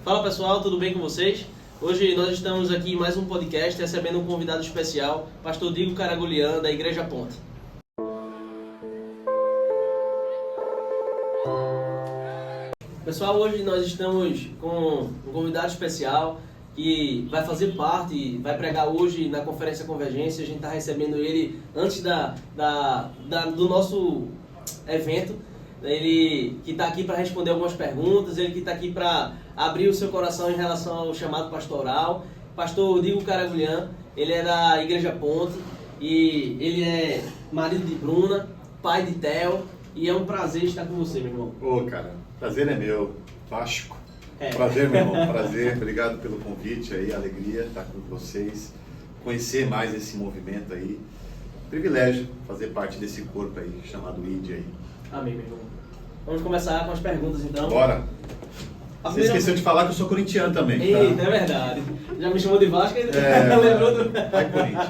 Fala pessoal, tudo bem com vocês? Hoje nós estamos aqui em mais um podcast recebendo um convidado especial, pastor Digo Caragulian, da Igreja Ponte. Pessoal, hoje nós estamos com um convidado especial que vai fazer parte, vai pregar hoje na Conferência Convergência. A gente está recebendo ele antes do nosso evento. Ele que está aqui para responder algumas perguntas, ele que está aqui para abrir o seu coração em relação ao chamado pastoral. Pastor Digo Caragulian, ele é da Igreja Ponte e ele é marido de Bruna, pai de Theo, e é um prazer estar com você, meu irmão. Ô, cara, prazer é meu, Vasco. Prazer, meu irmão, prazer, obrigado pelo convite aí, alegria estar com vocês, conhecer mais esse movimento aí, privilégio fazer parte desse corpo aí, chamado ID aí. Amém, meu irmão. Vamos começar com as perguntas então. Bora! Você esqueceu de falar que eu sou corintiano também. Eita, tá? É verdade. Já me chamou de Vasco e lembrou do... É Corinthians.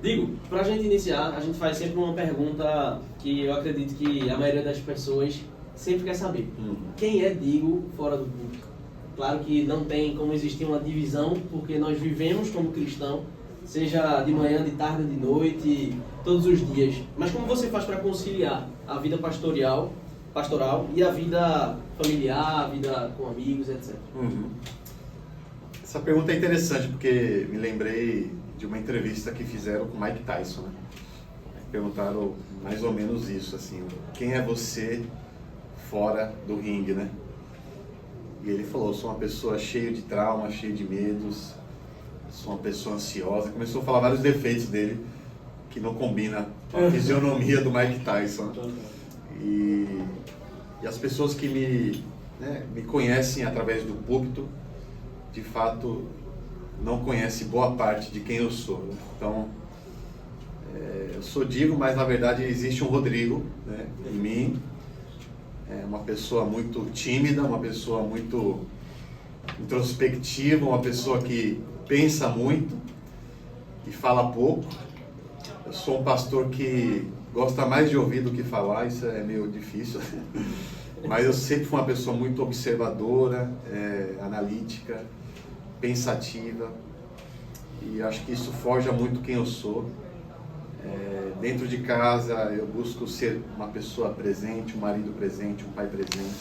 Digo, pra gente iniciar, a gente faz sempre uma pergunta que eu acredito que a maioria das pessoas sempre quer saber. Quem é Digo fora do público? Claro que não tem como existir uma divisão, porque nós vivemos como cristão, seja de manhã, de tarde, de noite, todos os dias. Mas como você faz para conciliar a vida pastoral e a vida familiar, a vida com amigos, etc? Essa pergunta é interessante porque me lembrei de uma entrevista que fizeram com Mike Tyson, né? Perguntaram mais ou menos isso, assim, quem é você fora do ringue, né? E ele falou, eu sou uma pessoa cheia de trauma, cheia de medos, sou uma pessoa ansiosa. Começou a falar vários defeitos dele que não combina com a fisionomia do Mike Tyson. E as pessoas que me conhecem através do púlpito, de fato, não conhecem boa parte de quem eu sou, né? Então, eu sou Digo, mas na verdade existe um Rodrigo, né, em mim. É uma pessoa muito tímida, uma pessoa muito introspectiva, uma pessoa que pensa muito e fala pouco. Eu sou um pastor que gosta mais de ouvir do que falar, isso é meio difícil. Mas eu sempre fui uma pessoa muito observadora, analítica, pensativa, e acho que isso forja muito quem eu sou. Dentro de casa eu busco ser uma pessoa presente, um marido presente, um pai presente,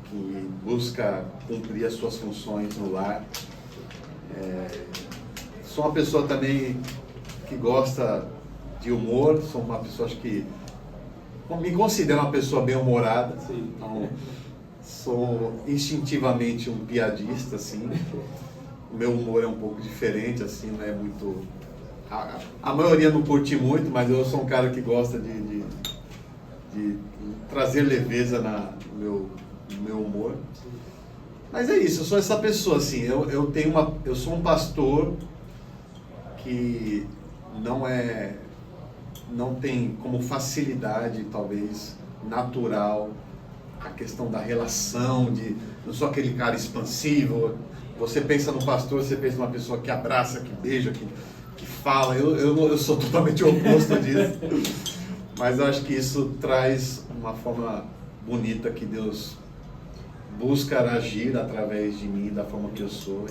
que busca cumprir as suas funções no lar. Sou uma pessoa também que gosta de humor, sou uma pessoa, acho que me considero uma pessoa bem-humorada, então sou instintivamente um piadista, assim. O meu humor é um pouco diferente, assim, não é muito... A maioria não curte muito, mas eu sou um cara que gosta de trazer leveza no meu humor. Mas é isso, eu sou essa pessoa, assim, eu sou um pastor que não tem como facilidade, talvez, natural, a questão da relação, não sou aquele cara expansivo. Você pensa no pastor, você pensa numa pessoa que abraça, que beija, que fala. Eu sou totalmente o oposto disso. Mas eu acho que isso traz uma forma bonita que Deus busca agir através de mim, da forma que eu sou.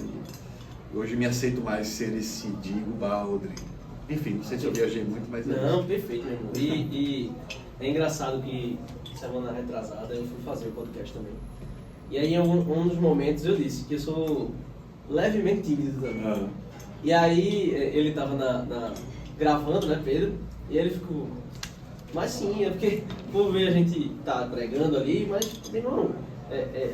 E hoje me aceito mais ser esse Digo / Rodrigo. Enfim, não sei se eu viajei muito, mas... Não, perfeito, meu irmão. E é engraçado que semana retrasada eu fui fazer o podcast também. E aí em um dos momentos eu disse que eu sou levemente tímido também. E aí ele estava gravando, né, Pedro? E ele ficou... Mas sim, é porque por ver a gente tá pregando ali, mas, meu irmão,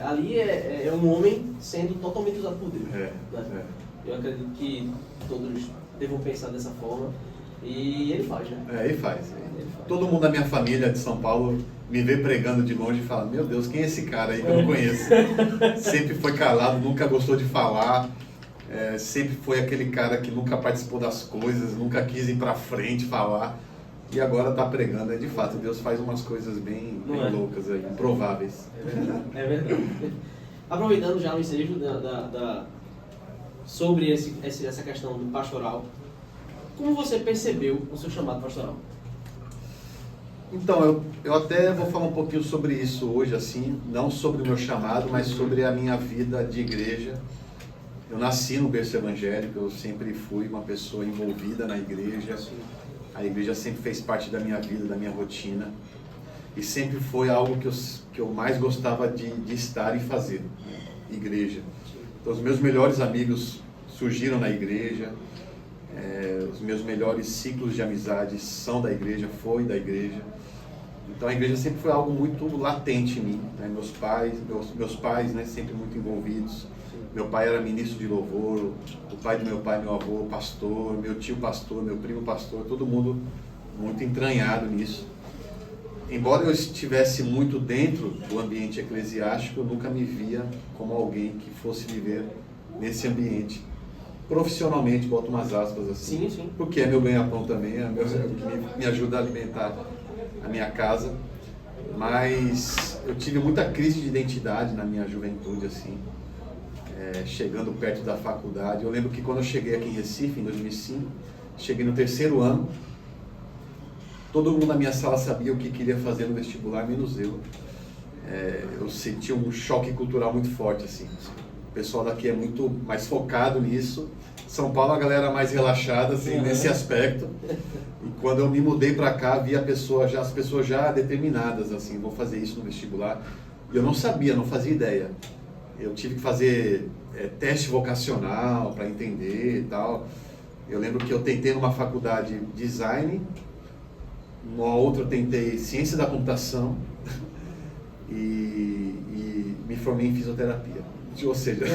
ali é um homem sendo totalmente usado por Deus. Né? Eu acredito que todos devam pensar dessa forma. E ele faz, né? Ele faz. Todo mundo da minha família de São Paulo me vê pregando de longe e fala, meu Deus, quem é esse cara aí que eu não conheço? Sempre foi calado, nunca gostou de falar. Sempre foi aquele cara que nunca participou das coisas, nunca quis ir pra frente falar. E agora está pregando. De fato, Deus faz umas coisas bem loucas aí, improváveis. É verdade. Aproveitando já o ensejo sobre essa questão do pastoral, como você percebeu o seu chamado pastoral? Então, eu até vou falar um pouquinho sobre isso hoje, assim, não sobre o meu chamado, mas sobre a minha vida de igreja. Eu nasci no berço evangélico, eu sempre fui uma pessoa envolvida na igreja. A igreja sempre fez parte da minha vida, da minha rotina. E sempre foi algo que eu mais gostava de estar e fazer, né? Igreja. Então, os meus melhores amigos surgiram na igreja. Os meus melhores ciclos de amizade são da igreja, foi da igreja. Então a igreja sempre foi algo muito latente em mim, né? Meus pais, né, sempre muito envolvidos. Meu pai era ministro de louvor, o pai do meu pai, meu avô, pastor, meu tio pastor, meu primo pastor, todo mundo muito entranhado nisso. Embora eu estivesse muito dentro do ambiente eclesiástico, eu nunca me via como alguém que fosse viver nesse ambiente. Profissionalmente, boto umas aspas assim, sim. Porque é meu ganha-pão também, é o que me ajuda a alimentar a minha casa. Mas eu tive muita crise de identidade na minha juventude, assim, chegando perto da faculdade. Eu lembro que quando eu cheguei aqui em Recife, em 2005, cheguei no 3º ano, todo mundo na minha sala sabia o que queria fazer no vestibular, menos eu. Eu senti um choque cultural muito forte, assim. O pessoal daqui é muito mais focado nisso. São Paulo, a galera mais relaxada, assim, nesse aspecto. E quando eu me mudei para cá, vi as pessoas já determinadas, assim, vou fazer isso no vestibular. E eu não sabia, não fazia ideia. Eu tive que fazer teste vocacional para entender e tal. Eu lembro que eu tentei numa faculdade design, numa outra eu tentei ciência da computação e me formei em fisioterapia. Ou seja,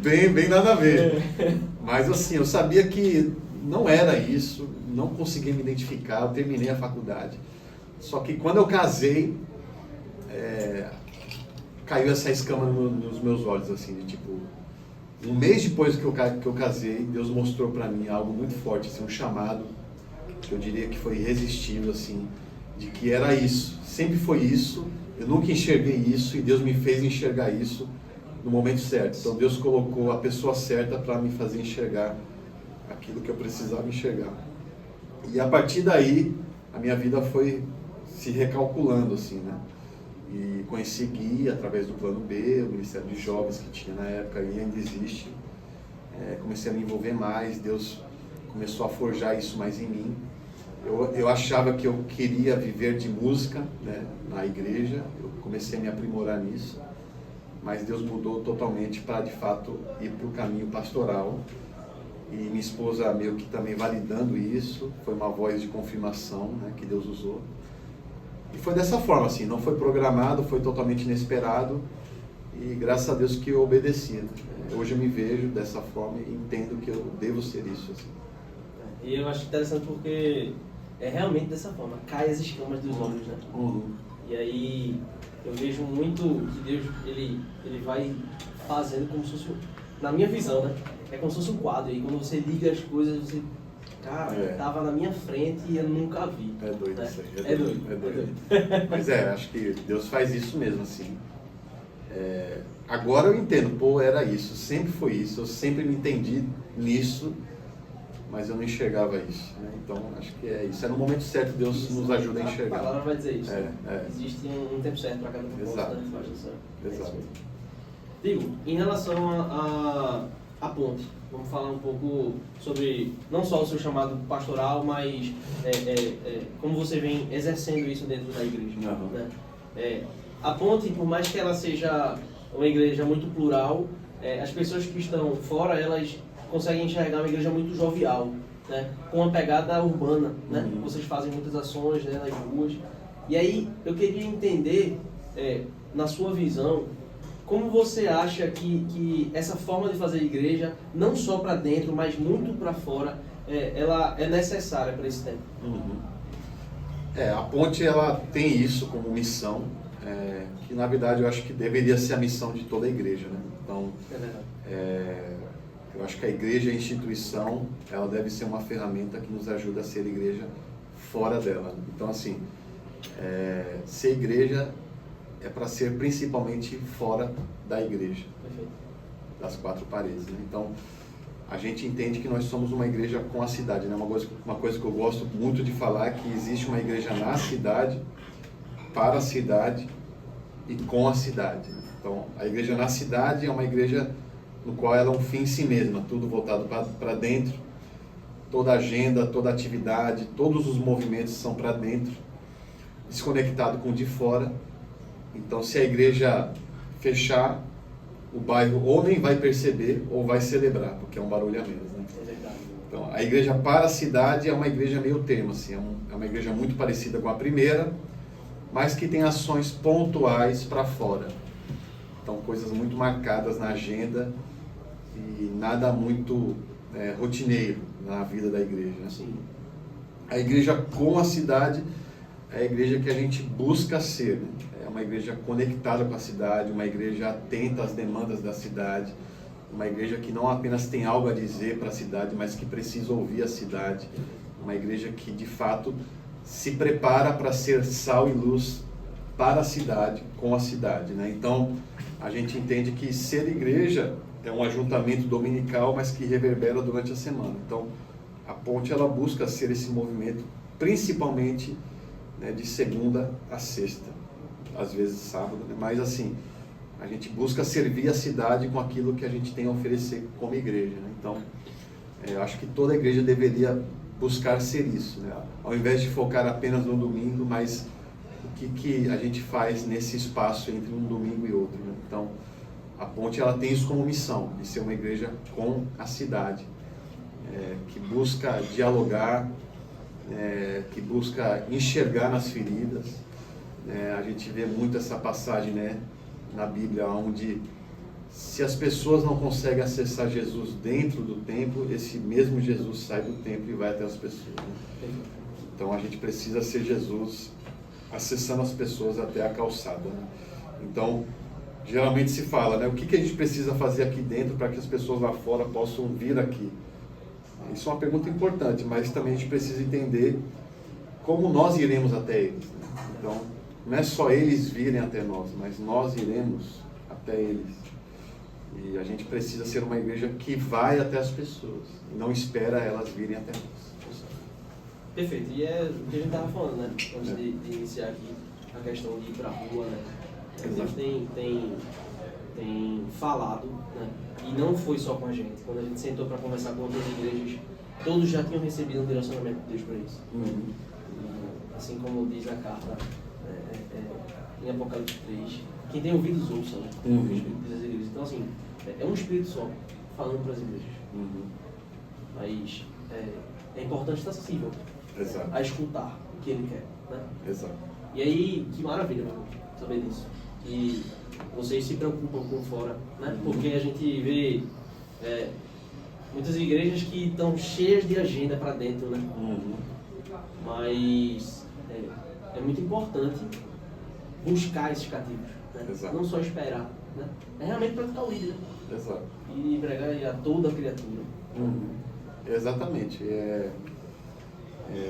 bem nada a ver. Mas assim, eu sabia que não era isso, não consegui me identificar, eu terminei a faculdade. Só que quando eu casei, caiu essa escama nos meus olhos, assim, de tipo, um mês depois que eu casei, Deus mostrou pra mim algo muito forte, assim, um chamado, que eu diria que foi irresistível, assim, de que era isso, sempre foi isso. Eu nunca enxerguei isso e Deus me fez enxergar isso no momento certo. Então Deus colocou a pessoa certa para me fazer enxergar aquilo que eu precisava enxergar. E a partir daí, a minha vida foi se recalculando, assim, né? E conheci Gui através do Plano B, o Ministério de Jovens que tinha na época e ainda existe. Comecei a me envolver mais, Deus começou a forjar isso mais em mim. Eu achava que eu queria viver de música, né, na igreja, eu comecei a me aprimorar nisso, mas Deus mudou totalmente para, de fato, ir para o caminho pastoral. E minha esposa meio que também validando isso, foi uma voz de confirmação, né, que Deus usou. E foi dessa forma, assim, não foi programado, foi totalmente inesperado, e graças a Deus que eu obedeci, né? Hoje eu me vejo dessa forma e entendo que eu devo ser isso, assim. E eu acho interessante porque é realmente dessa forma, cai as escamas dos olhos, né? E aí eu vejo muito que Deus, ele vai fazendo como se fosse, na minha visão, né? É como se fosse um quadro, e quando você liga as coisas, você, cara, tava na minha frente e eu nunca vi. É doido, né? Isso aí. É doido. Mas acho que Deus faz isso mesmo, assim. Agora eu entendo, era isso, sempre foi isso, eu sempre me entendi nisso, mas eu não enxergava isso, né? Então acho que é isso, no momento certo Deus isso, nos ajuda a enxergar. A palavra vai dizer isso, existe um tempo certo para cada propósito, né? Exato. Digo, em relação a ponte, vamos falar um pouco sobre não só o seu chamado pastoral, mas como você vem exercendo isso dentro da igreja. Né? A ponte, por mais que ela seja uma igreja muito plural, as pessoas que estão fora, elas conseguem enxergar uma igreja muito jovial, né? Com uma pegada urbana, né? Vocês fazem muitas ações, né, nas ruas. E aí eu queria entender, na sua visão, como você acha que essa forma de fazer igreja, não só para dentro, mas muito para fora, ela é necessária para esse tempo? A ponte, ela tem isso como missão, que na verdade eu acho que deveria ser a missão de toda a igreja, né? Então, eu acho que a igreja, a instituição, ela deve ser uma ferramenta que nos ajuda a ser igreja fora dela. Então, assim, ser igreja é para ser principalmente fora da igreja, das 4 paredes, né? Então, a gente entende que nós somos uma igreja com a cidade, né? Uma coisa que eu gosto muito de falar é que existe uma igreja na cidade, para a cidade e com a cidade. Então, a igreja na cidade é uma igreja no qual ela é um fim em si mesma, tudo voltado para dentro, toda a agenda, toda a atividade, todos os movimentos são para dentro, desconectado com o de fora. Então, se a igreja fechar, o bairro ou nem vai perceber ou vai celebrar, porque é um barulho a menos, né? É verdade. Então, a igreja para a cidade é uma igreja meio termo, assim, é uma igreja muito parecida com a primeira, mas que tem ações pontuais para fora. Então, coisas muito marcadas na agenda e nada muito rotineiro na vida da igreja, né? Sim. A igreja com a cidade é a igreja que a gente busca ser, né? É uma igreja conectada com a cidade, uma igreja atenta às demandas da cidade, uma igreja que não apenas tem algo a dizer para a cidade, mas que precisa ouvir a cidade, uma igreja que de fato se prepara para ser sal e luz para a cidade, com a cidade, né? Então, a gente entende que ser igreja é um ajuntamento dominical, mas que reverbera durante a semana. Então, a Ponte, ela busca ser esse movimento, principalmente, né, de segunda a sexta, às vezes sábado, né? Mas assim, a gente busca servir a cidade com aquilo que a gente tem a oferecer como igreja, né? Então, eu acho que toda igreja deveria buscar ser isso, né? Ao invés de focar apenas no domingo, mas o que a gente faz nesse espaço entre um domingo e outro, né? Então, a Ponte, ela tem isso como missão, de ser uma igreja com a cidade, que busca dialogar, que busca enxergar nas feridas. A gente vê muito essa passagem, né, na Bíblia, onde se as pessoas não conseguem acessar Jesus dentro do templo, esse mesmo Jesus sai do templo e vai até as pessoas, né? Então a gente precisa ser Jesus acessando as pessoas até a calçada, né? Então, geralmente se fala, né, o que a gente precisa fazer aqui dentro para que as pessoas lá fora possam vir aqui? Isso é uma pergunta importante, mas também a gente precisa entender como nós iremos até eles, né? Então, não é só eles virem até nós, mas nós iremos até eles. E a gente precisa ser uma igreja que vai até as pessoas, e não espera elas virem até nós. Perfeito. E é o que a gente estava falando, né? Antes de iniciar aqui, a questão de ir para a rua, né? A gente tem falado, né? E não foi só com a gente. Quando a gente sentou para conversar com outras igrejas, todos já tinham recebido um direcionamento de Deus para isso. Uhum. Assim como diz a carta em Apocalipse 3, quem tem ouvidos ouça, né? O Espírito diz às igrejas. Então, assim, é um Espírito só falando para as igrejas. Uhum. Mas é importante estar sensível a escutar o que ele quer, né? Exato. E aí, que maravilha, meu irmão, saber disso. Que vocês se preocupam com fora, né? Porque a gente vê muitas igrejas que estão cheias de agenda para dentro, né? Mas é muito importante buscar esses cativos, né? Não só esperar, né? É realmente praticar o líder, né? Exato. E pregar a toda a criatura. Exatamente.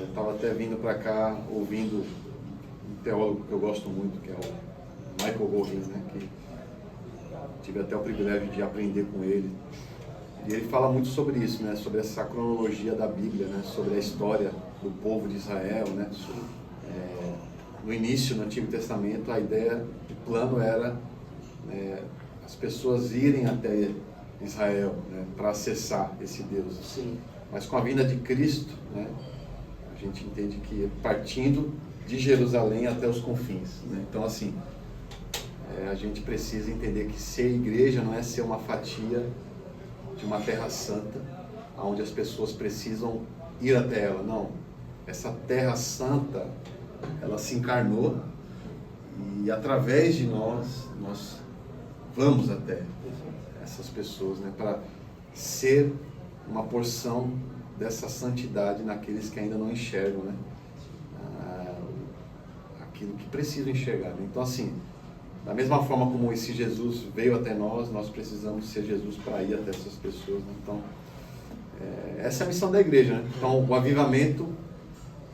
Estava até vindo para cá ouvindo um teólogo que eu gosto muito, que é o Michael Goggins, né? Que tive até o privilégio de aprender com ele. E ele fala muito sobre isso, né? Sobre essa cronologia da Bíblia, né? Sobre a história do povo de Israel, né? No início, no Antigo Testamento, a ideia, o plano era as pessoas irem até Israel, né? Para acessar esse Deus. Sim. Mas com a vinda de Cristo, né? A gente entende que partindo de Jerusalém até os confins, né? Então, assim, a gente precisa entender que ser igreja não é ser uma fatia de uma terra santa, onde as pessoas precisam ir até ela. Não. Essa terra santa, ela se encarnou e através de nós vamos até essas pessoas, né? Para ser uma porção dessa santidade naqueles que ainda não enxergam, né? Aquilo que precisam enxergar, né? Então, assim, da mesma forma como esse Jesus veio até nós, nós precisamos ser Jesus para ir até essas pessoas, né? Então, essa é a missão da igreja, né? Então, o avivamento,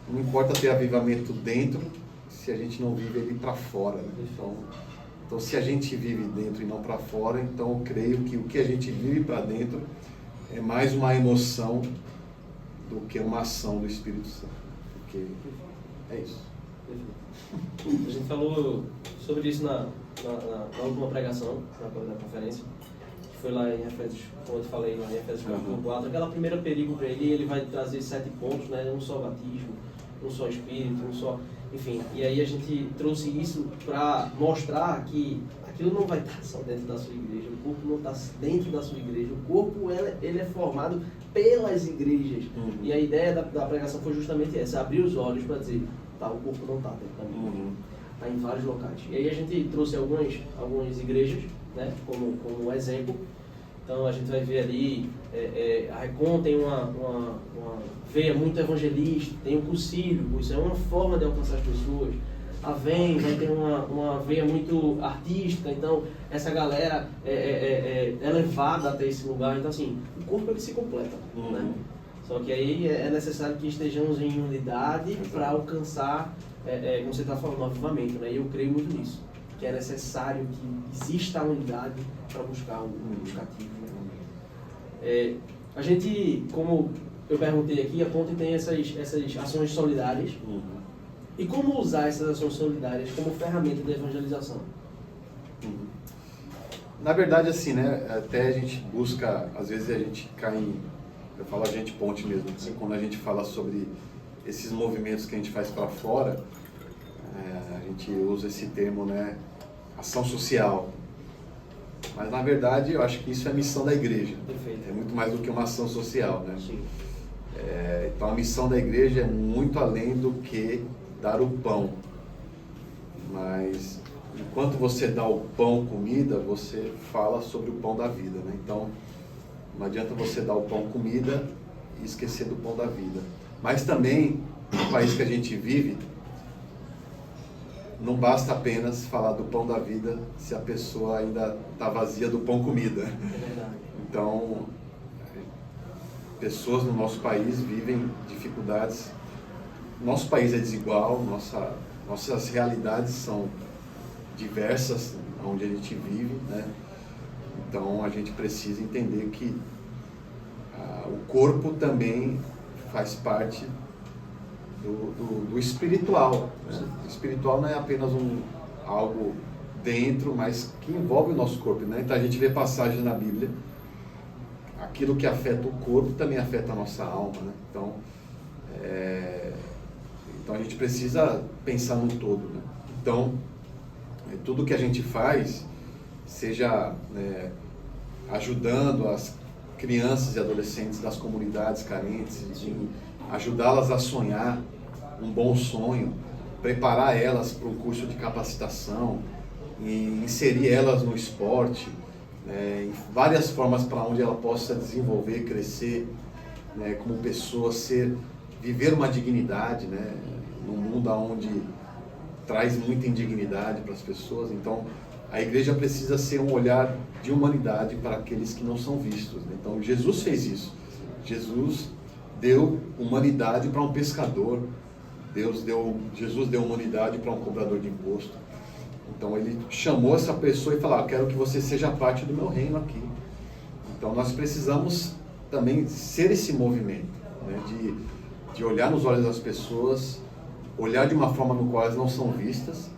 não importa ter avivamento dentro, se a gente não vive ele para fora, né? Então, se a gente vive dentro e não para fora, então eu creio que o que a gente vive para dentro é mais uma emoção do que uma ação do Espírito Santo. Porque é isso. A gente falou sobre isso na última pregação, na conferência, que foi lá em Efésios, como eu falei, lá em Efésios capítulo 4. Aquela primeira perícope ele vai trazer 7 pontos, né? Um só batismo, um só Espírito, um só... Enfim, e aí a gente trouxe isso para mostrar que aquilo não vai estar só dentro da sua igreja, o corpo não está dentro da sua igreja, o corpo ele é formado pelas igrejas. E a ideia da pregação foi justamente essa, abrir os olhos para dizer, tá, o corpo não está dentro da minha igreja, está em vários locais. E aí a gente trouxe algumas igrejas, né, como exemplo. Então a gente vai ver ali, a Recon tem uma veia muito evangelista, tem o concílio, isso é uma forma de alcançar as pessoas. A VEM vai ter uma veia muito artística, então essa galera é levada até esse lugar. Então assim, o corpo ele se completa, né? Só que aí é necessário que estejamos em unidade para alcançar, como você está falando, o avivamento, né? E eu creio muito nisso, que é necessário que exista a unidade para buscar o cativo. A gente, como eu perguntei aqui, a Ponte tem essas ações solidárias. E como usar essas ações solidárias como ferramenta de evangelização? Na verdade, assim, né? Até a gente busca, às vezes a gente cai em... Eu falo a gente, Ponte mesmo. Assim, quando a gente fala sobre esses movimentos que a gente faz para fora, a gente usa esse termo, né? Ação social. Mas, na verdade, eu acho que isso é a missão da igreja. Perfeito. É muito mais do que uma ação social, né? Sim. Então, a missão da igreja é muito além do que dar o pão. Mas, enquanto você dá o pão, comida, você fala sobre o pão da vida, né? Então, não adianta você dar o pão, comida e esquecer do pão da vida. Mas também, no país que a gente vive, não basta apenas falar do pão da vida se a pessoa ainda está vazia do pão comida. É verdade. Então, pessoas no nosso país vivem dificuldades. Nosso país é desigual, nossas realidades são diversas onde a gente vive, né? Então, a gente precisa entender que o corpo também faz parte do espiritual, né? O espiritual não é apenas algo dentro, mas que envolve o nosso corpo, né? Então a gente vê passagens na Bíblia, aquilo que afeta o corpo também afeta a nossa alma, né? Então a gente precisa pensar no todo, né? Então, tudo que a gente faz, seja ajudando as crianças e adolescentes das comunidades carentes, ajudá-las a sonhar um bom sonho, preparar elas para um curso de capacitação, e inserir elas no esporte, em várias formas para onde ela possa desenvolver, crescer, como pessoa, viver uma dignidade, né, num mundo onde traz muita indignidade para as pessoas. Então, a igreja precisa ser um olhar de humanidade para aqueles que não são vistos, né? Então, Jesus fez isso. Jesus deu humanidade para um pescador. Jesus deu humanidade para um cobrador de imposto. Então, ele chamou essa pessoa e falou: quero que você seja parte do meu reino aqui. Então, nós precisamos também ser esse movimento, né? De olhar nos olhos das pessoas, olhar de uma forma no qual elas não são vistas,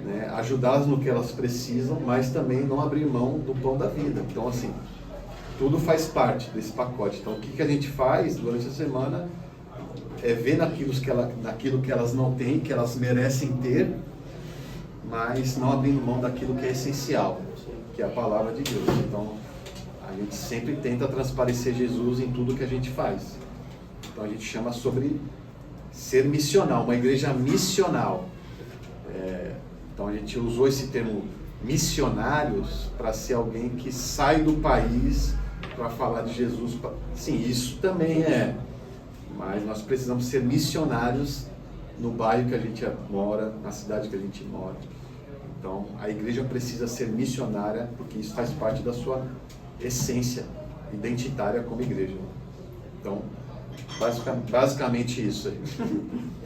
né? Ajudá-las no que elas precisam, mas também não abrir mão do pão da vida. Então, assim, tudo faz parte desse pacote. Então, o que a gente faz durante a semana é ver naquilo que elas não têm, que elas merecem ter, mas não abrindo mão daquilo que é essencial, que é a palavra de Deus. Então, a gente sempre tenta transparecer Jesus em tudo que a gente faz. Então, a gente chama sobre ser missional, uma igreja missional. Então, a gente usou esse termo missionários para ser alguém que sai do país para falar de Jesus. Sim, isso também mas nós precisamos ser missionários no bairro que a gente mora, na cidade que a gente mora. Então, a igreja precisa ser missionária, porque isso faz parte da sua essência identitária como igreja. Então, basicamente isso aí.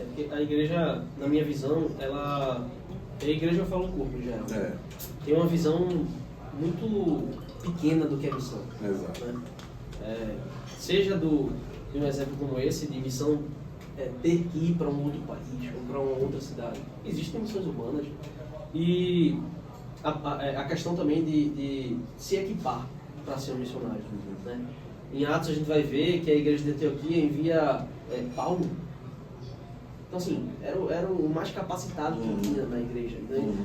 Porque a igreja, na minha visão, a igreja, eu falo o corpo em geral, tem uma visão muito pequena do que é missão. Exato. Né? Seja de um exemplo como esse, de missão ter que ir para um outro país ou para uma outra cidade. Existem missões urbanas e a questão também de se equipar para ser um missionário. Né? Em Atos a gente vai ver que a igreja de Antioquia envia Paulo. Então assim, era o mais capacitado que tinha na igreja.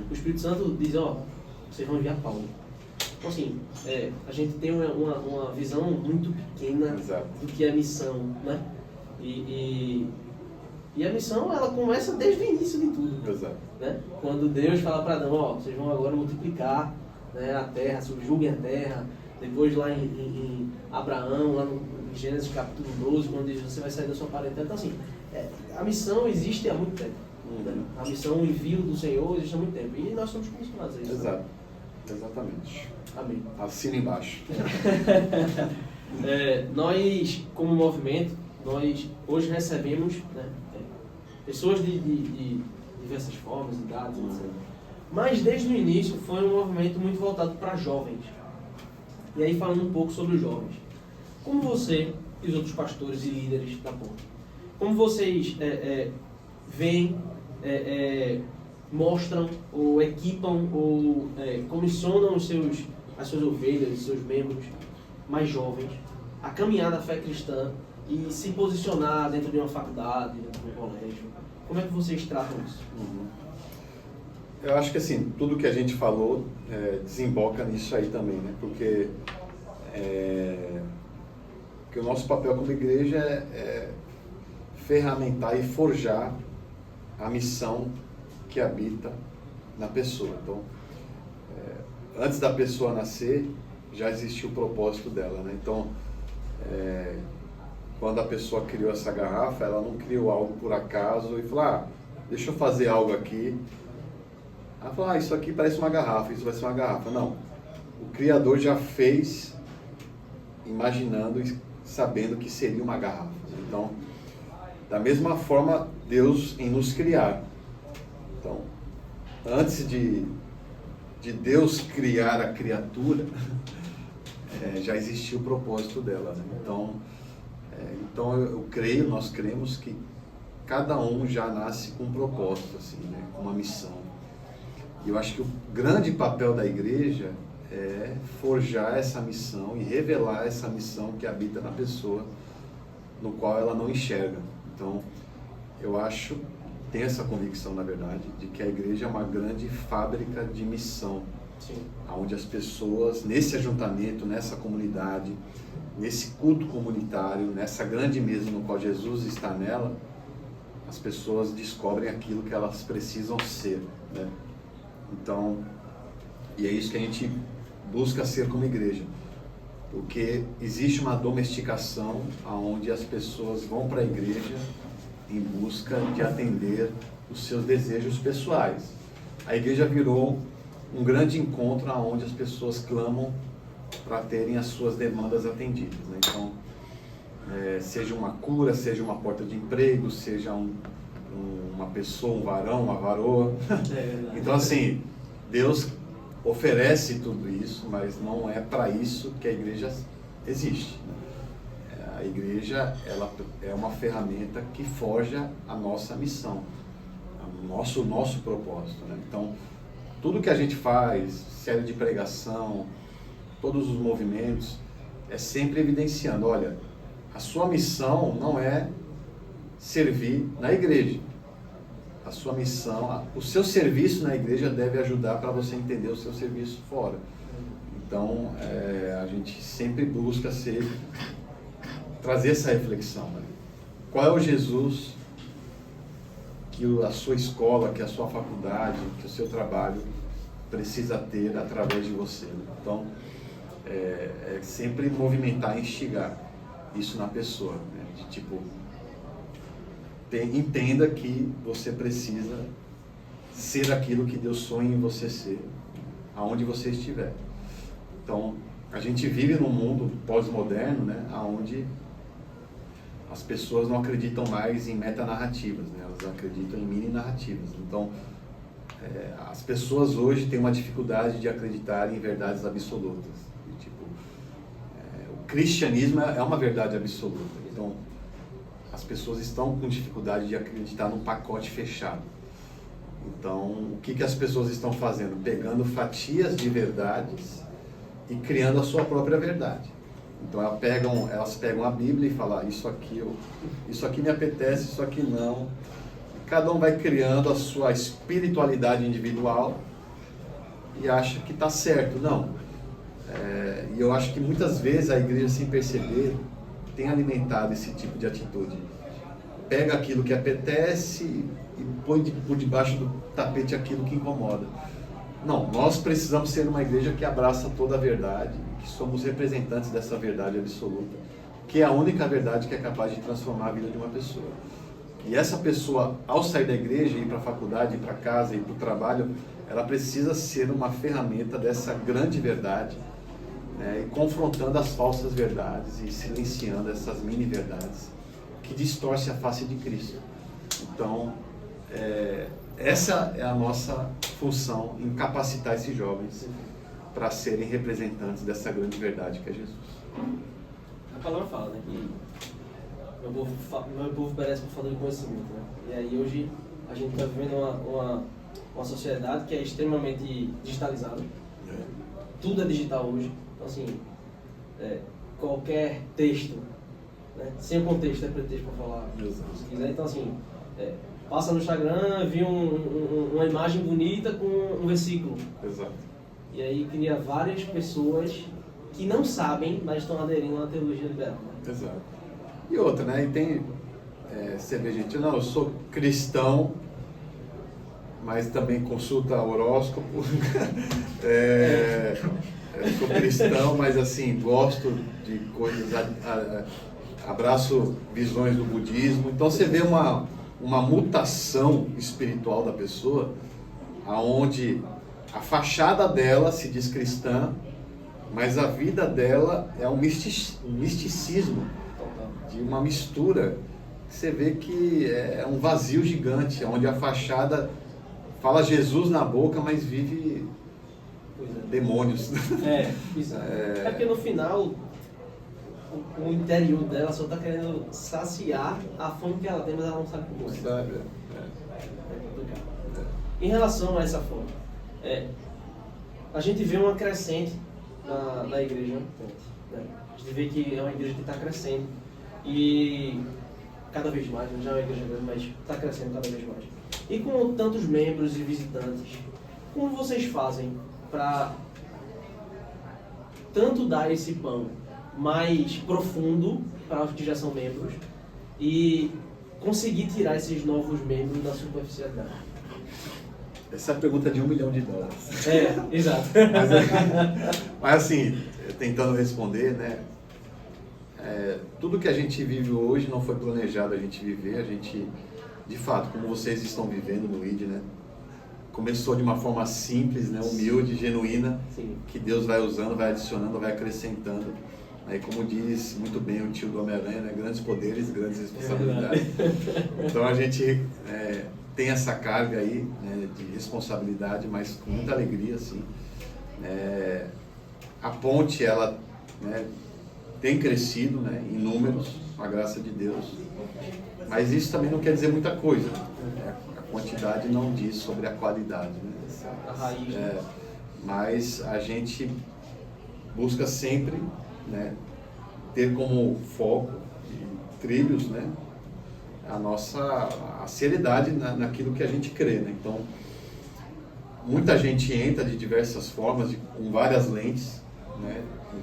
O Espírito Santo diz, vocês vão enviar Paulo. Então assim, a gente tem uma visão muito pequena do que é a missão, né? E a missão, ela começa desde o início de tudo. Exato. Né? Quando Deus fala para Adão, vocês vão agora multiplicar, né, a terra, subjuguem a terra. Depois lá em Abraão, lá no Gênesis capítulo 12, quando diz, você vai sair da sua parentela. Então assim, a missão existe há muito tempo. Né? A missão, o envio do Senhor existe há muito tempo. E nós somos comissionados a isso. Exato. Exatamente. Amém. Assina embaixo. Nós, como movimento, nós hoje recebemos, né, pessoas de diversas formas, idades, etc. Mas desde o início foi um movimento muito voltado para jovens. E aí falando um pouco sobre os jovens. Como você e os outros pastores e líderes da ponte, como vocês veem, mostram ou equipam ou comissionam as suas ovelhas, os seus membros mais jovens a caminhar na fé cristã e se posicionar dentro de uma faculdade, dentro de um colégio? Como é que vocês tratam isso? Eu acho que assim, tudo que a gente falou desemboca nisso aí também, né? Porque o nosso papel como igreja é ferramentar e forjar a missão que habita na pessoa. Então, antes da pessoa nascer, já existia o propósito dela, né? Então, quando a pessoa criou essa garrafa, ela não criou algo por acaso e falou, deixa eu fazer algo aqui. Ela falou, isso aqui parece uma garrafa, isso vai ser uma garrafa. Não, o Criador já fez imaginando e sabendo que seria uma garrafa. Então, da mesma forma, Deus em nos criar. Então, antes de Deus criar a criatura, já existia o propósito dela, né? Então eu creio, nós cremos que cada um já nasce com um propósito, assim, né? Com uma missão. E eu acho que o grande papel da igreja é forjar essa missão e revelar essa missão que habita na pessoa, no qual ela não enxerga. Então, eu acho, tenho essa convicção, na verdade, de que a igreja é uma grande fábrica de missão. Sim. Onde as pessoas, nesse ajuntamento, nessa comunidade, nesse culto comunitário, nessa grande mesa no qual Jesus está nela, as pessoas descobrem aquilo que elas precisam ser, né? Então, e é isso que a gente busca ser como igreja, porque existe uma domesticação onde as pessoas vão para a igreja em busca de atender os seus desejos pessoais. A igreja virou um grande encontro onde as pessoas clamam para terem as suas demandas atendidas, né? Então, seja uma cura, seja uma porta de emprego, seja uma pessoa, um varão, uma varoa. Então, assim, Deus oferece tudo isso, mas não é para isso que a igreja existe, né? A igreja, ela é uma ferramenta que forja a nossa missão, o nosso propósito, né? Então, tudo que a gente faz, série de pregação, todos os movimentos, é sempre evidenciando, olha, a sua missão não é servir na igreja. A sua missão, o seu serviço na igreja deve ajudar para você entender o seu serviço fora. Então, a gente sempre busca trazer essa reflexão, né? Qual é o Jesus que a sua escola, que a sua faculdade, que o seu trabalho precisa ter através de você, né? Então, sempre movimentar, instigar isso na pessoa, né? De tipo, entenda que você precisa ser aquilo que Deus sonha em você ser, aonde você estiver. Então, a gente vive num mundo pós-moderno, né? Onde as pessoas não acreditam mais em metanarrativas, né? Elas acreditam em mini-narrativas. Então, as pessoas hoje têm uma dificuldade de acreditar em verdades absolutas. Tipo, cristianismo é uma verdade absoluta. Então, as pessoas estão com dificuldade de acreditar num pacote fechado. Então, o que as pessoas estão fazendo? Pegando fatias de verdades e criando a sua própria verdade. Então, elas pegam a Bíblia e falam, isso aqui me apetece, isso aqui não. E cada um vai criando a sua espiritualidade individual e acha que está certo. Não. E eu acho que muitas vezes a igreja, sem perceber, tem alimentado esse tipo de atitude. Pega aquilo que apetece e põe por debaixo do tapete aquilo que incomoda. Não, nós precisamos ser uma igreja que abraça toda a verdade, que somos representantes dessa verdade absoluta, que é a única verdade que é capaz de transformar a vida de uma pessoa. E essa pessoa, ao sair da igreja, ir para a faculdade, ir para casa, ir para o trabalho, ela precisa ser uma ferramenta dessa grande verdade, né, e confrontando as falsas verdades e silenciando essas mini-verdades que distorcem a face de Cristo. Então, essa é a nossa função, em capacitar esses jovens para serem representantes dessa grande verdade que é Jesus. A palavra fala, né, que meu povo perece por falta de conhecimento, né? E aí hoje a gente está vivendo uma sociedade que é extremamente digitalizada. Tudo é digital hoje. Então, assim, qualquer texto, né, sem o contexto é pretexto para falar. Se quiser. Então, assim, passa no Instagram, viu uma imagem bonita com um versículo. Exato. E aí cria várias pessoas que não sabem, mas estão aderindo à teologia liberal. Né? Exato. E outra, né? E tem, você vê gente, não, eu sou cristão, mas também consulta horóscopo. Eu sou cristão, mas assim, gosto de coisas, abraço visões do budismo. Então você vê uma mutação espiritual da pessoa, aonde a fachada dela se diz cristã, mas a vida dela é um misticismo, de uma mistura. Você vê que é um vazio gigante, onde a fachada fala Jesus na boca, mas vive demônios. Exato. É porque no final o interior dela só está querendo saciar a fome que ela tem, mas ela não sabe como é. Sabe? É complicado. Em relação a essa fome, a gente vê uma crescente na igreja. Né? A gente vê que é uma igreja que está crescendo e cada vez mais, já é uma igreja grande, mas está crescendo cada vez mais. E com tantos membros e visitantes, como vocês fazem para tanto dar esse pão mais profundo para os que já são membros e conseguir tirar esses novos membros da superficialidade? Essa é a pergunta de $1 milhão. Exato. Mas assim, tentando responder, né? Tudo que a gente vive hoje não foi planejado a gente viver. A gente, de fato, como vocês estão vivendo no ID, né? Começou de uma forma simples, né? Humilde, genuína. Sim. Que Deus vai usando, vai adicionando, vai acrescentando. Aí, como diz muito bem o tio do Homem-Aranha, né? Grandes poderes, grandes responsabilidades. Então a gente tem essa carga aí, né, de responsabilidade, mas com muita alegria, assim. A ponte, ela, né, tem crescido, né, em números, com a graça de Deus, mas isso também não quer dizer muita coisa. A quantidade não diz sobre a qualidade, né? A raiz. Mas a gente busca sempre, né, ter como foco e trilhos, né, a seriedade naquilo que a gente crê, né? Então, muita gente entra de diversas formas, com várias lentes, né, com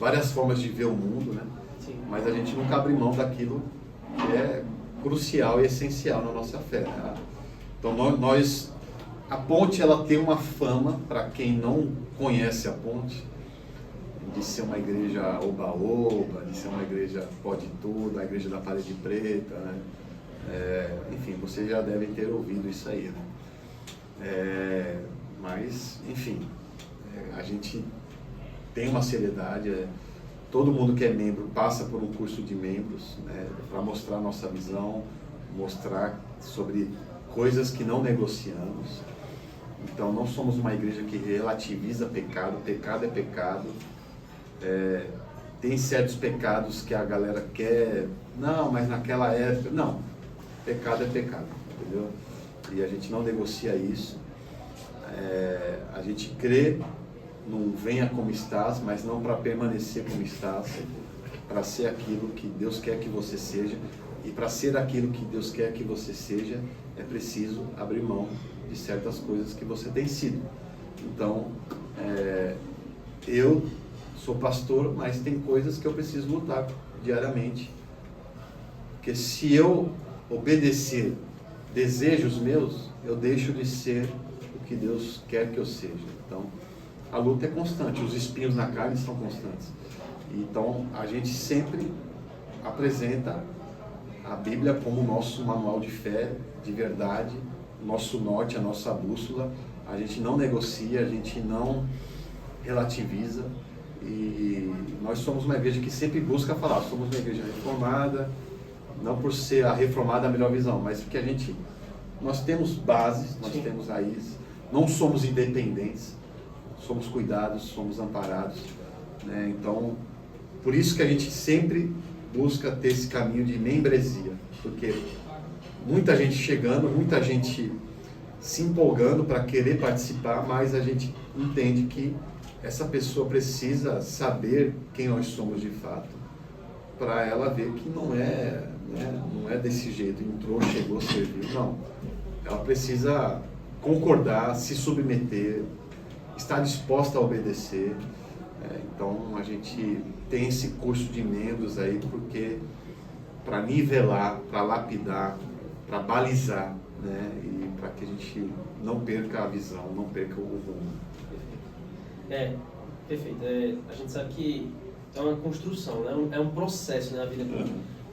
várias formas de ver o mundo, né? Sim. Mas a gente nunca abre mão daquilo que é crucial e essencial na nossa fé, né? Então, a ponte, ela tem uma fama, para quem não conhece a ponte, de ser uma igreja oba-oba, de ser uma igreja pode tudo, a igreja da parede preta, né? Enfim, vocês já devem ter ouvido isso aí, né? Mas, enfim, a gente tem uma seriedade, todo mundo que é membro passa por um curso de membros, né, para mostrar a nossa visão, mostrar sobre coisas que não negociamos. Então, não somos uma igreja que relativiza pecado é pecado. tem certos pecados que a galera quer, não, mas naquela época, não, pecado é pecado, entendeu? E a gente não negocia isso, a gente crê no venha como estás, mas não para permanecer como estás, para ser aquilo que Deus quer que você seja, e para ser aquilo que Deus quer que você seja, é preciso abrir mão de certas coisas que você tem sido. Então, eu sou pastor, mas tem coisas que eu preciso lutar diariamente. Porque se eu obedecer desejos meus, eu deixo de ser o que Deus quer que eu seja. Então, a luta é constante, os espinhos na carne são constantes. Então, a gente sempre apresenta a Bíblia como nosso manual de fé, de verdade, nosso norte, a nossa bússola. A gente não negocia, a gente não relativiza, e nós somos uma igreja que sempre busca falar, somos uma igreja reformada, não por ser a reformada a melhor visão, mas porque nós temos bases, nós temos raízes, não somos independentes, somos cuidados, somos amparados, né? Então, por isso que a gente sempre busca ter esse caminho de membresia, porque muita gente chegando, muita gente se empolgando para querer participar, mas a gente entende que essa pessoa precisa saber quem nós somos de fato, para ela ver que não é desse jeito, entrou, chegou, serviu, não. Ela precisa concordar, se submeter, estar disposta a obedecer. Então a gente tem esse curso de membros aí, porque para nivelar, para lapidar, para balizar, né? E para que a gente não perca a visão, não perca o rumo. Perfeito. A gente sabe que é uma construção, né? É um processo, né? A vida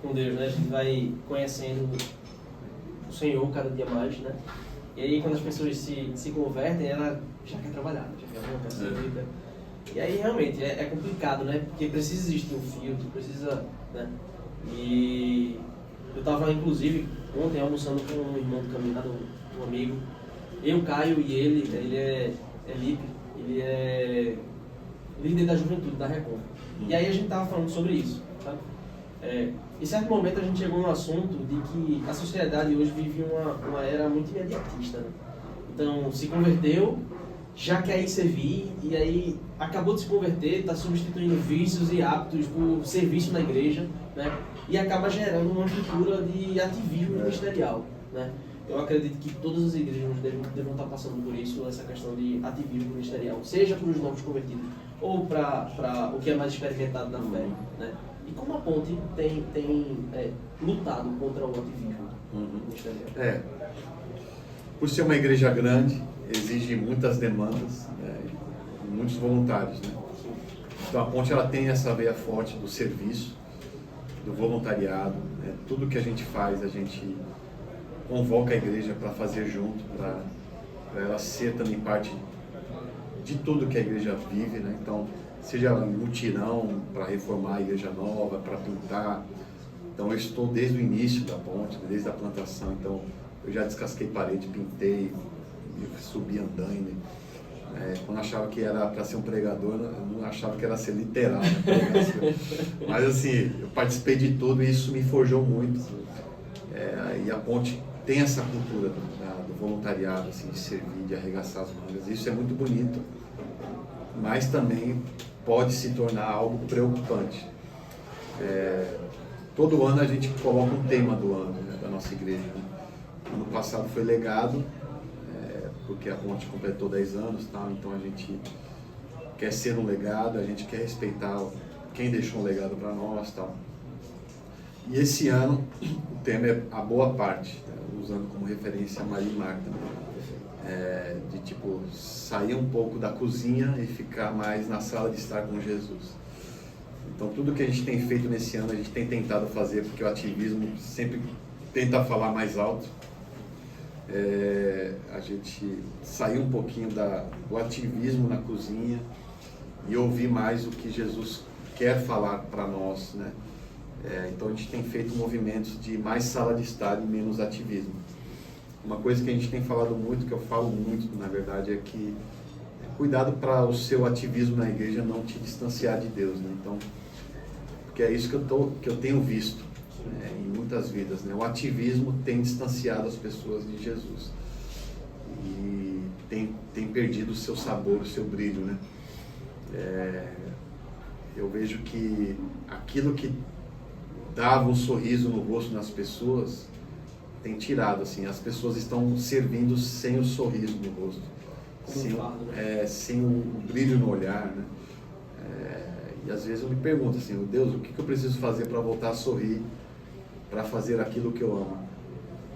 com Deus, né? A gente vai conhecendo o Senhor cada dia mais, né? E aí quando as pessoas se convertem, ela já quer trabalhar, já quer voltar a sua vida. E aí realmente é complicado, né? Porque precisa existir um filtro, precisa, né? E eu estava inclusive ontem almoçando com um irmão do caminhado, um amigo, eu, Caio e ele é Lipe, ele é líder da juventude da Record. E aí a gente estava falando sobre isso, sabe? Em certo momento a gente chegou no assunto de que a sociedade hoje vive uma era muito imediatista, né? Então se converteu, já quer ir servir, e aí acabou de se converter, está substituindo vícios e hábitos por serviço na igreja, né? E acaba gerando uma cultura de ativismo ministerial, né? Eu acredito que todas as igrejas devem estar passando por isso, essa questão de ativismo ministerial, seja para os novos convertidos ou para o que é mais experimentado na fé, né? E como a Ponte tem lutado contra o ativismo ministerial? Por ser uma igreja grande, exige muitas demandas, né? Muitos voluntários, né? Então a Ponte ela tem essa veia forte do serviço, do voluntariado, né? Tudo que a gente faz, a gente convoca a igreja para fazer junto, para ela ser também parte de tudo que a igreja vive, né? Então, seja mutirão para reformar a igreja nova, para pintar. Então, eu estou desde o início da Ponte, desde a plantação. Então, eu já descasquei parede, pintei, subi andaime. Quando eu achava que era para ser um pregador, eu não achava que era ser literal, né? Mas assim, eu participei de tudo e isso me forjou muito. E a Ponte tem essa cultura do voluntariado, assim, de servir, de arregaçar as mangas. Isso é muito bonito, mas também pode se tornar algo preocupante. Todo ano a gente coloca um tema do ano, né, da nossa igreja. Né? Ano passado foi legado, porque a Ponte completou 10 anos, tá? Então a gente quer ser um legado, a gente quer respeitar quem deixou um legado para nós, tal. E esse ano o tema é a boa parte, né? Usando como referência a Maria e Marta, de tipo sair um pouco da cozinha e ficar mais na sala de estar com Jesus. Então tudo que a gente tem feito nesse ano a gente tem tentado fazer, porque o ativismo sempre tenta falar mais alto. A gente sair um pouquinho do ativismo na cozinha e ouvir mais o que Jesus quer falar para nós, né? Então a gente tem feito movimentos de mais sala de estar e menos ativismo. Uma coisa que a gente tem falado muito, que eu falo muito, na verdade, é que cuidado para o seu ativismo na igreja não te distanciar de Deus, né? Então, porque é isso que eu tenho visto, né, em muitas vidas, né? O ativismo tem distanciado as pessoas de Jesus e tem perdido o seu sabor, o seu brilho, né? Eu vejo que aquilo que dava um sorriso no rosto das pessoas tem tirado, assim, as pessoas estão servindo sem o sorriso no rosto, sem o brilho no olhar, né? E às vezes eu me pergunto assim, Deus, o que eu preciso fazer para voltar a sorrir, para fazer aquilo que eu amo?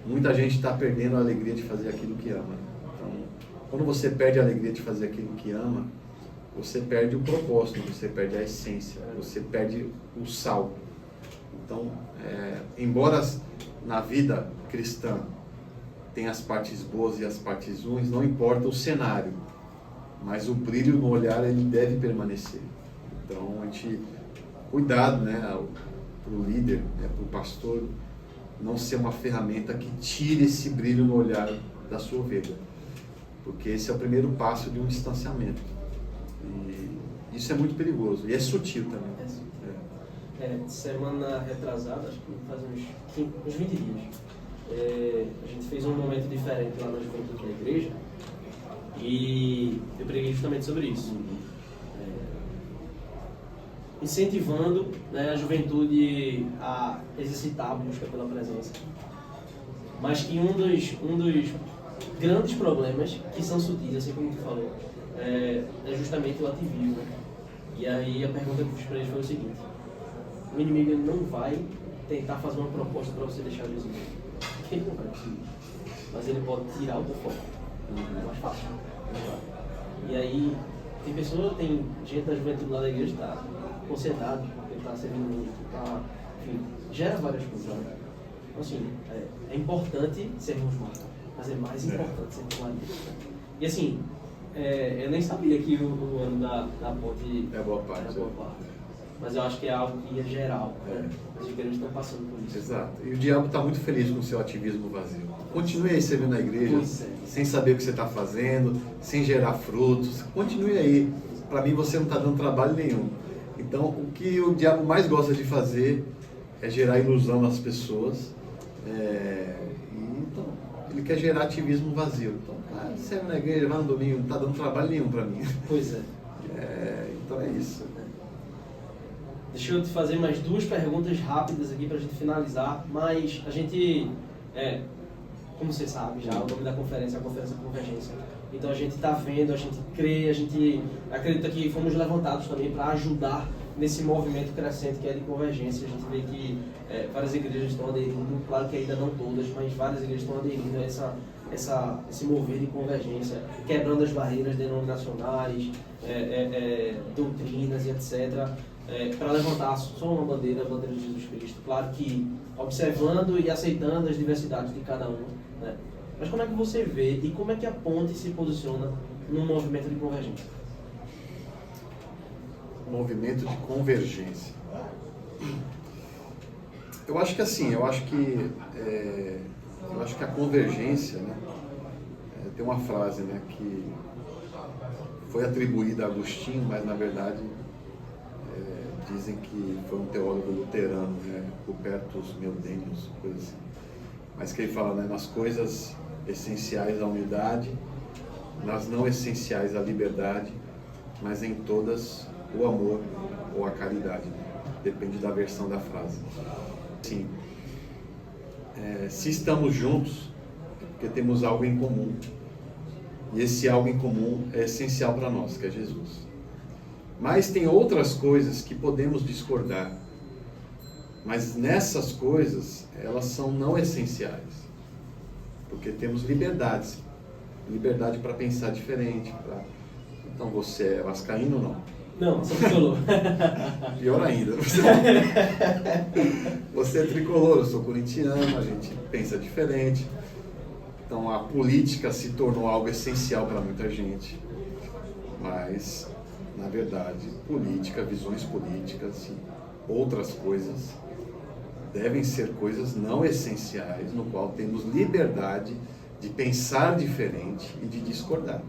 Muita gente está perdendo a alegria de fazer aquilo que ama. Então, quando você perde a alegria de fazer aquilo que ama, você perde o propósito, você perde a essência, você perde o sal. Então, embora na vida cristã tenha as partes boas e as partes ruins, não importa o cenário, mas o brilho no olhar ele deve permanecer. Então, a gente, cuidado, né, para o líder, né, para o pastor, não ser uma ferramenta que tire esse brilho no olhar da sua ovelha, porque esse é o primeiro passo de um distanciamento. E isso é muito perigoso e é sutil também. Semana retrasada, acho que faz uns 20 dias, a gente fez um momento diferente lá na juventude da igreja e eu preguei justamente sobre isso. Incentivando, né, a juventude a exercitar a busca pela presença. Mas que um dos grandes problemas, que são sutis, assim como tu falou, é justamente o ativismo. E aí a pergunta que eu fiz para eles foi o seguinte: o inimigo ele não vai tentar fazer uma proposta para você deixar Jesus. Ele não vai conseguir. Mas ele pode tirar o teu foco. É mais fácil. E aí, tem gente da juventude lá da igreja que está com ansiedade, porque está servindo muito, enfim, gera várias coisas. Né? Então, assim, é importante sermos mais, mas é mais importante sermos claros. E assim, eu nem sabia que o ano da ponte é boa parte. Mas eu acho que é algo que é geral. As igrejas estão passando por isso. Exato. E o diabo está muito feliz com o seu ativismo vazio. Continue aí servindo na igreja, sem saber o que você está fazendo, sem gerar frutos. Continue aí. Para mim, você não está dando trabalho nenhum. Então, o que o diabo mais gosta de fazer é gerar ilusão nas pessoas. Então, ele quer gerar ativismo vazio. Então, serve na igreja, vai no domingo, não está dando trabalho nenhum para mim. Pois é. Então é isso. Deixa eu te fazer mais 2 perguntas rápidas aqui para a gente finalizar, mas a gente, como você sabe já, o nome da conferência é a Conferência Convergência. Então a gente está vendo, a gente crê, a gente acredita que fomos levantados também para ajudar nesse movimento crescente que é de convergência. A gente vê que várias igrejas estão aderindo, claro que ainda não todas, mas várias igrejas estão aderindo a esse mover de convergência, quebrando as barreiras denominacionais, doutrinas e etc., para levantar só uma bandeira, a bandeira de Jesus Cristo. Claro que observando e aceitando as diversidades de cada um, né? Mas como é que você vê e como é que a ponte se posiciona num movimento de convergência? Movimento de convergência. Eu acho que assim, eu acho que a convergência, né, tem uma frase, né, que foi atribuída a Agostinho, mas na verdade dizem que foi um teólogo luterano, né, Hubertus Meldenius, coisa assim. Mas que ele fala, né, nas coisas essenciais à unidade, nas não essenciais à liberdade, mas em todas o amor ou a caridade. Depende da versão da frase. Sim. Se estamos juntos, é porque temos algo em comum. E esse algo em comum é essencial para nós, que é Jesus. Mas tem outras coisas que podemos discordar. Mas nessas coisas, elas são não essenciais. Porque temos liberdades. Liberdade para pensar diferente. Então você é vascaíno ou não? Não, sou tricolor. Pior ainda. Você é tricolor, eu sou corintiano, a gente pensa diferente. Então a política se tornou algo essencial para muita gente. Mas, na verdade, política, visões políticas e outras coisas devem ser coisas não essenciais, no qual temos liberdade de pensar diferente e de discordar.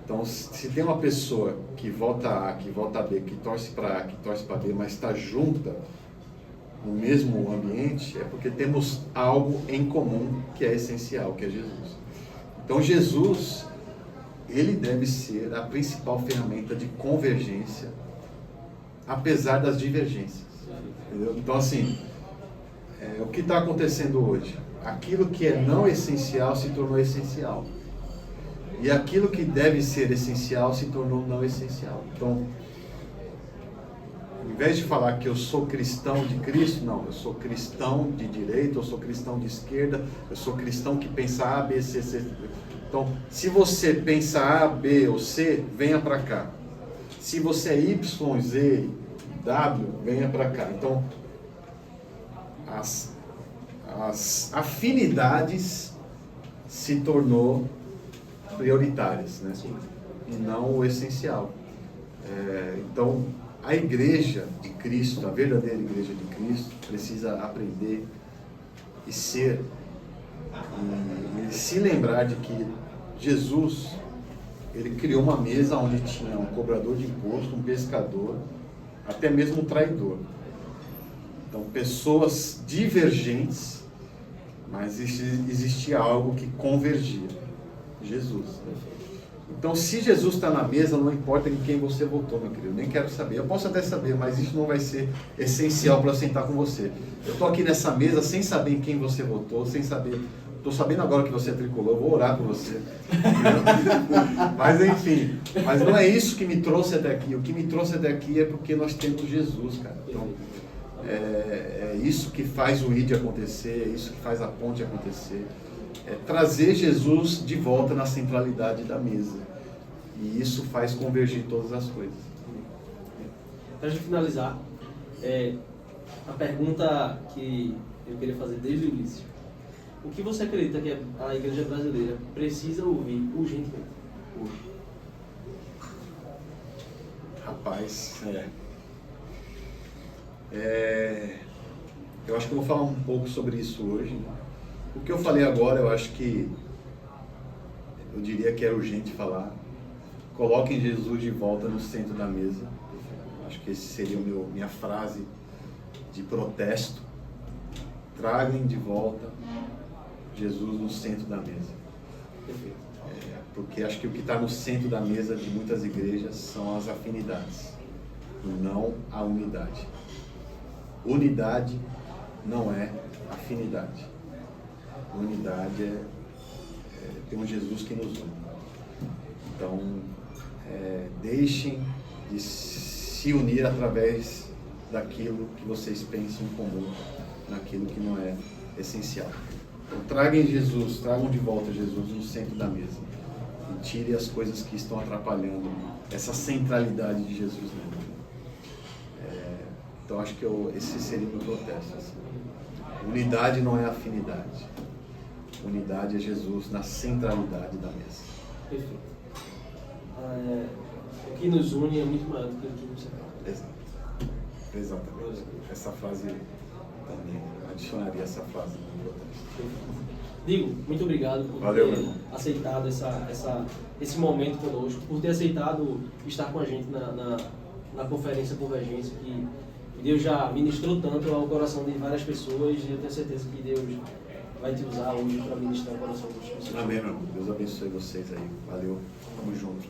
Então, se tem uma pessoa que vota A, que vota B, que torce para A, que torce para B, mas está junta no mesmo ambiente, é porque temos algo em comum que é essencial, que é Jesus. Então, Jesus, ele deve ser a principal ferramenta de convergência, apesar das divergências. Entendeu? Então, assim, o que está acontecendo hoje? Aquilo que é não essencial se tornou essencial. E aquilo que deve ser essencial se tornou não essencial. Então, em vez de falar que eu sou cristão de Cristo, não, eu sou cristão de direita, eu sou cristão de esquerda, eu sou cristão que pensa A, B, C, C. Então, se você pensa A, B ou C, venha para cá. Se você é Y, Z, W, venha para cá. Então, as afinidades se tornou prioritárias, né? Sim. E não o essencial. Então, a igreja de Cristo, a verdadeira igreja de Cristo, precisa aprender e ser, e se lembrar de que Jesus, ele criou uma mesa onde tinha um cobrador de imposto, um pescador, até mesmo um traidor. Então, pessoas divergentes, mas existia algo que convergia. Jesus. Então, se Jesus está na mesa, não importa em quem você votou, meu querido, nem quero saber. Eu posso até saber, mas isso não vai ser essencial para sentar com você. Eu estou aqui nessa mesa sem saber em quem você votou, sem saber. Estou sabendo agora que você é tricolor, vou orar por você. Mas enfim, mas não é isso que me trouxe até aqui. O que me trouxe até aqui é porque nós temos Jesus, cara. Então, é isso que faz o ID acontecer, é isso que faz a ponte acontecer. É trazer Jesus de volta na centralidade da mesa. E isso faz convergir todas as coisas. Para a gente finalizar, a pergunta que eu queria fazer desde o início. O que você acredita que a igreja brasileira precisa ouvir urgentemente hoje? Rapaz, eu acho que eu vou falar um pouco sobre isso hoje, né? O que eu falei agora, eu acho que eu diria que é urgente falar. Coloquem Jesus de volta no centro da mesa. Acho que esse seria minha frase de protesto. Tragam de volta Jesus no centro da mesa. Porque acho que o que está no centro da mesa de muitas igrejas são as afinidades, não a unidade. Unidade não é afinidade. Unidade tem um Jesus que nos une. Então, deixem de se unir através daquilo que vocês pensam em comum, naquilo que não é essencial. Então, tragam de volta Jesus no centro da mesa e tirem as coisas que estão atrapalhando essa centralidade de Jesus na vida. Então, acho que esse seria o meu protesto. Assim. Unidade não é afinidade. Unidade é Jesus na centralidade da mesa. Perfeito. O que nos une é muito maior do que o que nos separa. Exato. Exatamente. Essa frase também, adicionaria essa frase no protesto. Digo, muito obrigado por ter aceitado esse momento conosco, por ter aceitado estar com a gente na conferência Convergência, que Deus já ministrou tanto ao coração de várias pessoas, e eu tenho certeza que Deus vai te usar hoje para ministrar o coração das pessoas. Amém, meu irmão. Deus abençoe vocês aí. Valeu. Tamo junto.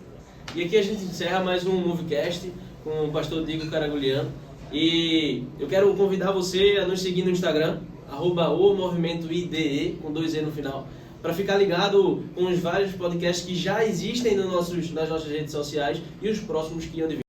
E aqui a gente encerra mais um Movecast com o pastor Diego Caraguliano. E eu quero convidar você a nos seguir no Instagram, @omovimentoide, com 2E no final, para ficar ligado com os vários podcasts que já existem nas nossas redes sociais e os próximos que iam de vir.